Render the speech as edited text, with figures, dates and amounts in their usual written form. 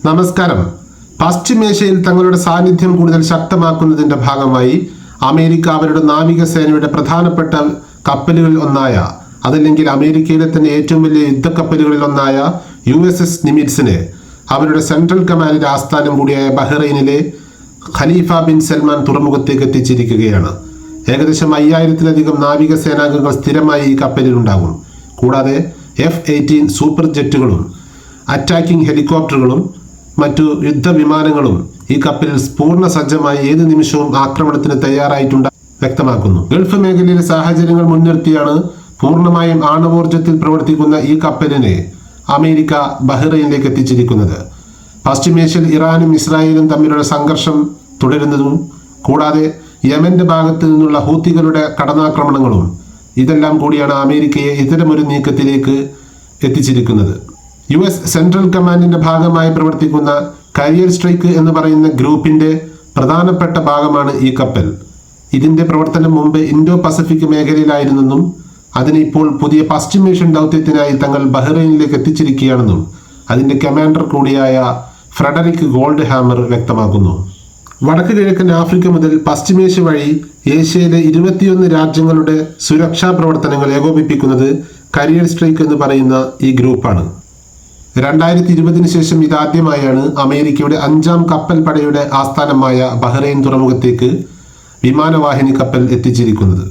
നമസ്കാരം. പശ്ചിമേഷ്യയിൽ തങ്ങളുടെ സാന്നിധ്യം കൂടുതൽ ശക്തമാക്കുന്നതിന്റെ ഭാഗമായി അമേരിക്ക അവരുടെ നാവികസേനയുടെ പ്രധാനപ്പെട്ട കപ്പലുകളിൽ ഒന്നായ, അതല്ലെങ്കിൽ അമേരിക്കയിലെ തന്നെ ഏറ്റവും വലിയ യുദ്ധക്കപ്പലുകളിൽ ഒന്നായ USS നിമിറ്റ്സിനെ അവരുടെ സെൻട്രൽ കമാൻഡിന്റെ ആസ്ഥാനം കൂടിയായ ബഹ്റൈനിലെ ഖലീഫ ബിൻ സൽമാൻ തുറമുഖത്തേക്ക് എത്തിച്ചിരിക്കുകയാണ്. ഏകദേശം 5000-ലധികം നാവികസേനാംഗങ്ങൾ സ്ഥിരമായി ഈ കപ്പലിലുണ്ടാകും. കൂടാതെ F-18 സൂപ്പർ ജെറ്റുകളും അറ്റാക്കിംഗ് ഹെലികോപ്റ്ററുകളും മറ്റു യുദ്ധവിമാനങ്ങളും ഈ കപ്പലിൽ പൂർണ്ണ സജ്ജമായി ഏത് നിമിഷവും ആക്രമണത്തിന് തയ്യാറായിട്ടുണ്ട് വ്യക്തമാക്കുന്നു. ഗൾഫ് മേഖലയിലെ സാഹചര്യങ്ങൾ മുൻനിർത്തിയാണ് പൂർണ്ണമായും ആണവോർജ്ജത്തിൽ പ്രവർത്തിക്കുന്ന ഈ കപ്പലിനെ അമേരിക്ക ബഹ്റൈനിലേക്ക് എത്തിച്ചിരിക്കുന്നത്. പശ്ചിമേഷ്യയിൽ ഇറാനും ഇസ്രായേലും തമ്മിലുള്ള സംഘർഷം തുടരുന്നതും കൂടാതെ യമന്റെ ഭാഗത്തു നിന്നുള്ള ഹൂത്തികളുടെ കടന്നാക്രമണങ്ങളും ഇതെല്ലാം കൂടിയാണ് അമേരിക്കയെ ഇത്തരമൊരു നീക്കത്തിലേക്ക് എത്തിച്ചിരിക്കുന്നത്. US സെൻട്രൽ കമാൻഡിന്റെ ഭാഗമായി പ്രവർത്തിക്കുന്ന കരിയർ സ്ട്രൈക്ക് എന്ന് പറയുന്ന ഗ്രൂപ്പിന്റെ പ്രധാനപ്പെട്ട ഭാഗമാണ് ഈ കപ്പൽ. ഇതിന്റെ പ്രവർത്തനം മുമ്പ് ഇൻഡോ പസഫിക് മേഖലയിലായിരുന്നെന്നും അതിന് ഇപ്പോൾ പുതിയ പശ്ചിമേഷ്യൻ ദൗത്യത്തിനായി തങ്ങൾ ബഹ്റൈനിലേക്ക് എത്തിച്ചിരിക്കുകയാണെന്നും അതിന്റെ കമാൻഡർ കൂടിയായ ഫ്രെഡറിക് ഗോൾഡ് ഹാമർ വ്യക്തമാക്കുന്നു. വടക്ക് കിഴക്കൻ ആഫ്രിക്ക മുതൽ പശ്ചിമേഷ്യ വഴി ഏഷ്യയിലെ 21 രാജ്യങ്ങളുടെ സുരക്ഷാ പ്രവർത്തനങ്ങൾ ഏകോപിപ്പിക്കുന്നത് കരിയർ സ്ട്രൈക്ക് എന്ന് പറയുന്ന ഈ ഗ്രൂപ്പാണ്. 2020 ശേഷം ഇതാദ്യമായാണ് അമേരിക്കയുടെ 5ാം കപ്പൽ പടയുടെ ആസ്ഥാനമായ ബഹ്റൈൻ തുറമുഖത്തേക്ക് വിമാനവാഹിനി കപ്പൽ എത്തിച്ചിരിക്കുന്നത്.